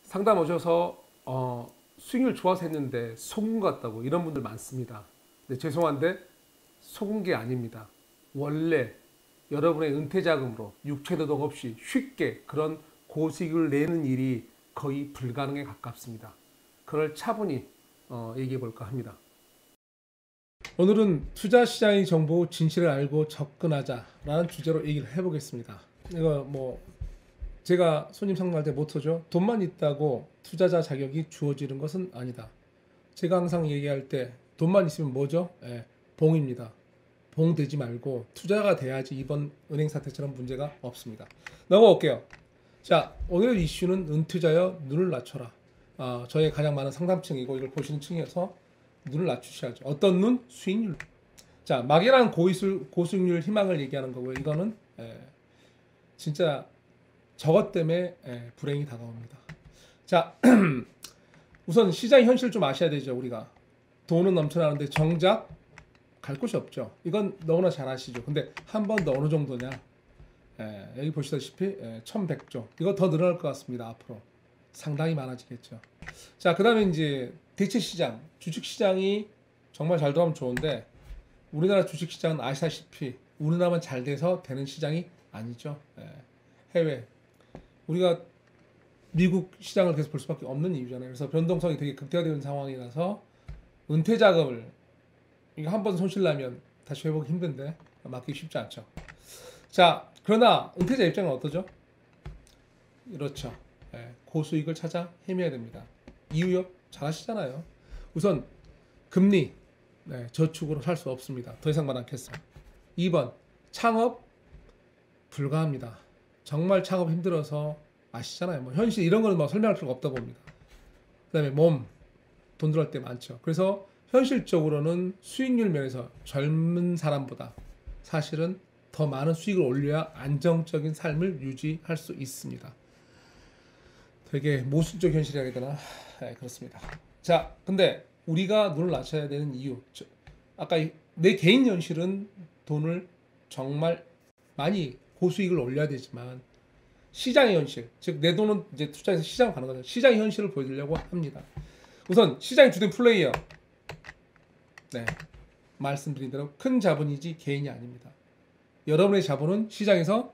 상담 오셔서 수익률 좋아서 했는데 속은 것 같다고 이런 분들 많습니다. 근데 죄송한데 속은 게 아닙니다. 원래 여러분의 은퇴 자금으로 육체 노동 없이 쉽게 그런 고수익을 내는 일이 거의 불가능에 가깝습니다. 그걸 차분히 얘기해 볼까 합니다. 오늘은 투자 시장의 정보 진실을 알고 접근하자라는 주제로 얘기를 해보겠습니다. 이거 뭐 제가 손님 상담할 때 모토죠. 돈만 있다고 투자자 자격이 주어지는 것은 아니다. 제가 항상 얘기할 때 돈만 있으면 뭐죠? 봉입니다. 봉 되지 말고 투자가 돼야지 이번 은행 사태처럼 문제가 없습니다. 넘어올게요. 자, 오늘의 이슈는 은퇴자여 눈을 낮춰라. 저의 가장 많은 상담층이고 이걸 보시는 층이어서 눈을 낮추셔야죠. 어떤 눈? 수익률. 자, 막연한 고수익률 희망을 얘기하는 거고요. 이거는 진짜 저것 때문에 불행이 다가옵니다. 자, 우선 시장의 현실을 좀 아셔야 되죠. 우리가 돈은 넘쳐나는데 정작 갈 곳이 없죠. 이건 너무나 잘 아시죠. 근데 한 번 더 어느 정도냐? 여기 보시다시피 1100조. 이거 더 늘어날 것 같습니다. 앞으로 상당히 많아지겠죠. 자, 그 다음에 이제 대체 시장, 주식 시장이 정말 잘 돌아가면 좋은데 우리나라 주식 시장은 아시다시피 우리나라만 잘 돼서 되는 시장이 아니죠. 해외 우리가 미국 시장을 계속 볼 수밖에 없는 이유잖아요. 그래서 변동성이 되게 극대화되는 상황이라서 은퇴 자금을 이거 한 번 손실나면 다시 회복이 힘든데 맡기기 쉽지 않죠. 자, 그러나 은퇴자 입장은 어떠죠? 그렇죠. 고수익을 찾아 헤매야 됩니다. 이유요? 잘 아시잖아요. 우선 금리, 저축으로 살 수 없습니다. 더 이상 말 않겠습니다. 2번, 창업 불가합니다. 정말 창업 힘들어서 아시잖아요. 뭐 현실 이런 거는 뭐 설명할 필요가 없다고 봅니다. 그 다음에 돈 들어갈 때 많죠. 그래서 현실적으로는 수익률 면에서 젊은 사람보다 사실은 더 많은 수익을 올려야 안정적인 삶을 유지할 수 있습니다. 되게 모순적 현실이라 해야 되나? 그렇습니다. 자, 근데 우리가 눈을 낮춰야 되는 이유, 아까 내 개인 현실은 돈을 정말 많이 고수익을 올려야 되지만 시장의 현실, 즉 내 돈은 이제 투자해서 시장 가는 거죠. 시장의 현실을 보여드리려고 합니다. 우선 시장의 주된 플레이어, 말씀드린 대로 큰 자본이지 개인이 아닙니다. 여러분의 자본은 시장에서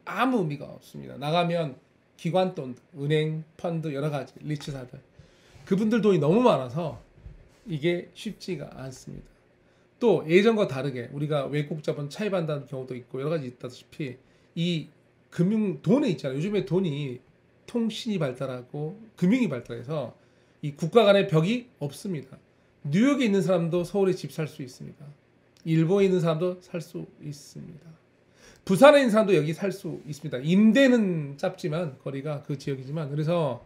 아무 의미가 없습니다. 나가면 기관 돈, 은행, 펀드 여러 가지 리츠사들 그분들 돈이 너무 많아서 이게 쉽지가 않습니다. 또 예전과 다르게 우리가 외국 자본 차입한다는 경우도 있고 여러 가지 있다시피 이 돈에 있잖아요. 요즘에 돈이 통신이 발달하고 금융이 발달해서 이 국가 간의 벽이 없습니다. 뉴욕에 있는 사람도 서울에 집 살 수 있습니다. 일본에 있는 사람도 살 수 있습니다. 부산에 있는 사람도 여기 살 수 있습니다. 임대는 짧지만 거리가 그 지역이지만 그래서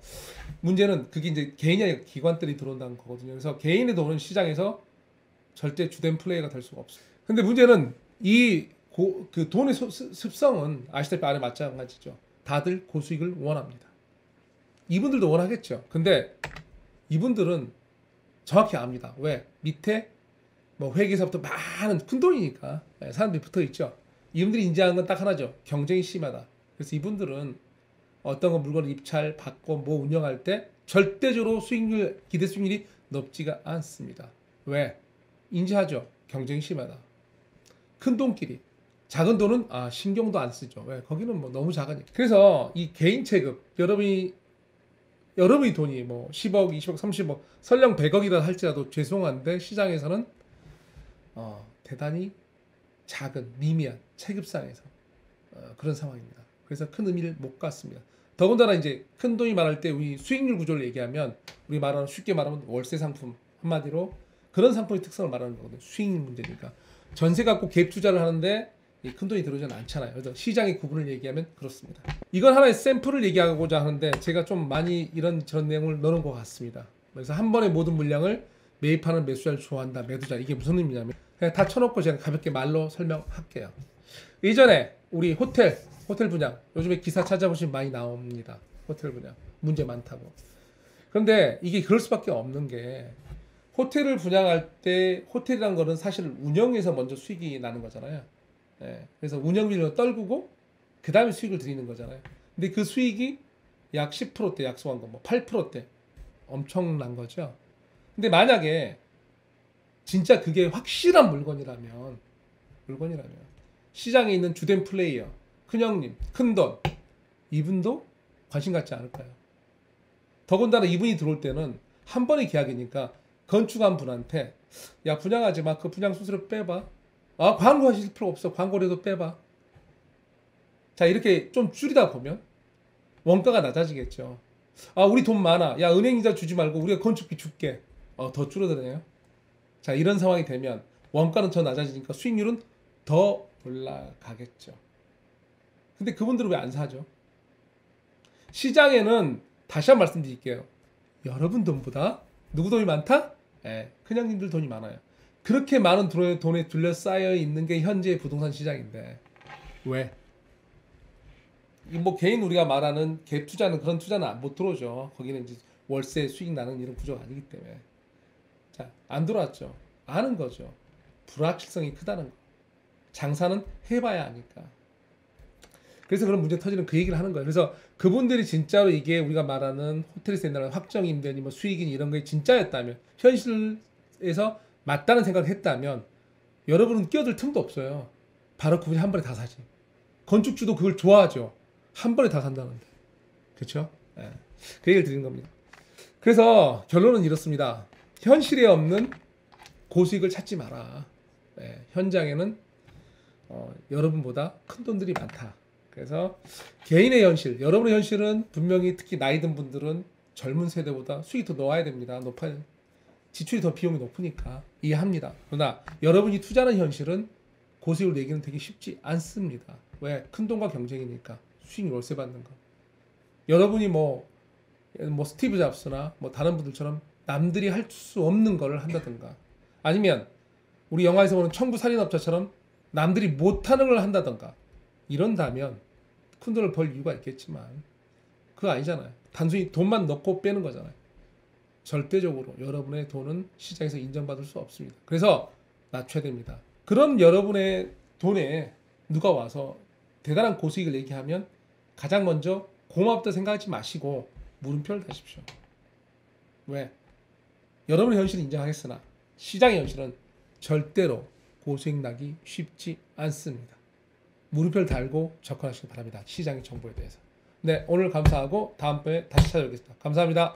문제는 그게 이제 개인이 아니라 기관들이 들어온다는 거거든요. 그래서 개인의 돈은 시장에서 절대 주된 플레이가 될 수가 없어요. 근데 문제는 그 돈의 습성은 아시다시피 안에 마찬가지죠. 다들 고수익을 원합니다. 이분들도 원하겠죠. 근데 이분들은 정확히 압니다. 왜? 밑에 뭐 회계사부터 많은 큰 돈이니까 사람들이 붙어 있죠. 이분들이 인지하는 건 딱 하나죠. 경쟁이 심하다. 그래서 이분들은 어떤 거 물건을 입찰 받고 뭐 운영할 때 절대적으로 기대 수익률이 높지가 않습니다. 왜? 인지하죠. 경쟁이 심하다. 큰 돈끼리. 작은 돈은 신경도 안 쓰죠. 왜? 거기는 뭐 너무 작으니까. 그래서 이 개인 체급, 여러분이 돈이 뭐 10억, 20억, 30억, 설령 100억이라 할지라도 죄송한데 시장에서는 대단히 작은 미미한 체급상에서 그런 상황입니다. 그래서 큰 의미를 못 갖습니다. 더군다나 이제 큰 돈이 많을 때 우리 수익률 구조를 얘기하면 우리 말하는 쉽게 말하면 월세 상품 한마디로 그런 상품의 특성을 말하는 거거든요. 수익률 문제니까 전세 갖고 갭 투자를 하는데 큰 돈이 들어오지는 않잖아요. 그래서 시장의 구분을 얘기하면 그렇습니다. 이건 하나의 샘플을 얘기하고자 하는데 제가 좀 많이 저런 내용을 넣은 것 같습니다. 그래서 한 번에 모든 물량을 매입하는 매수자를 좋아한다. 매도자. 이게 무슨 의미냐면 그냥 다 쳐놓고 제가 가볍게 말로 설명할게요. 예전에 우리 호텔 분양 요즘에 기사 찾아보시면 많이 나옵니다. 호텔 분양 문제 많다고. 그런데 이게 그럴 수밖에 없는 게 호텔을 분양할 때 호텔이란 거는 사실 운영에서 먼저 수익이 나는 거잖아요. 그래서 운영비를 떨구고 그 다음에 수익을 드리는 거잖아요. 근데 그 수익이 약 10%대 약속한 거, 뭐 8%대 엄청난 거죠. 근데 만약에 진짜 그게 확실한 물건이라면 시장에 있는 주된 플레이어, 큰형님, 큰돈 이분도 관심 갖지 않을까요? 더군다나 이분이 들어올 때는 한 번의 계약이니까 건축한 분한테 야 분양하지 마. 그 분양 수수료 빼봐. 아 광고하실 필요 없어. 광고료도 빼봐. 자 이렇게 좀 줄이다 보면 원가가 낮아지겠죠. 아 우리 돈 많아. 야 은행이자 주지 말고 우리가 건축비 줄게. 더 줄어드네요. 자 이런 상황이 되면 원가는 더 낮아지니까 수익률은 더 올라가겠죠. 근데 그분들은 왜 안 사죠? 시장에는 다시 한 번 말씀드릴게요. 여러분 돈보다 누구 돈이 많다? 큰형님들 돈이 많아요. 그렇게 많은 돈에 둘러싸여 있는 게 현재의 부동산 시장인데 왜? 뭐 개인 우리가 말하는 갭 투자는 그런 투자는 못 들어오죠. 거기는 이제 월세 수익 나는 이런 구조가 아니기 때문에 자 안 들어왔죠. 아는 거죠. 불확실성이 크다는 거. 장사는 해봐야 아니까. 그래서 그런 문제 터지는 그 얘기를 하는 거예요. 그래서 그분들이 진짜로 이게 우리가 말하는 호텔에서 옛날에 확정임대니 뭐 수익이니 이런 게 진짜였다면 현실에서 맞다는 생각을 했다면 여러분은 끼어들 틈도 없어요. 바로 그분이 한 번에 다 사지. 건축주도 그걸 좋아하죠. 한 번에 다 산다는데. 그렇죠? 그 얘기를 드리는 겁니다. 그래서 결론은 이렇습니다. 현실에 없는 고수익을 찾지 마라. 현장에는 여러분보다 큰 돈들이 많다. 그래서 개인의 현실, 여러분의 현실은 분명히 특히 나이 든 분들은 젊은 세대보다 수익이 더 나와야 됩니다. 높아요. 지출이 더 비용이 높으니까 이해합니다. 그러나 여러분이 투자하는 현실은 고수익을 내기는 되게 쉽지 않습니다. 왜? 큰 돈과 경쟁이니까 수익 월세 받는 거. 여러분이 뭐 스티브 잡스나 뭐 다른 분들처럼 남들이 할 수 없는 거를 한다든가 아니면 우리 영화에서 보는 청부 살인업자처럼 남들이 못하는 걸 한다든가 이런다면 큰 돈을 벌 이유가 있겠지만 그거 아니잖아요. 단순히 돈만 넣고 빼는 거잖아요. 절대적으로 여러분의 돈은 시장에서 인정받을 수 없습니다. 그래서 낮춰야 됩니다. 그럼 여러분의 돈에 누가 와서 대단한 고수익을 얘기하면 가장 먼저 고맙다 생각하지 마시고 물음표를 다십시오. 왜? 여러분의 현실을 인정하겠으나 시장의 현실은 절대로 고수익 나기 쉽지 않습니다. 물음표를 달고 접근하시기 바랍니다. 시장의 정보에 대해서. 네, 오늘 감사하고 다음번에 다시 찾아오겠습니다. 감사합니다.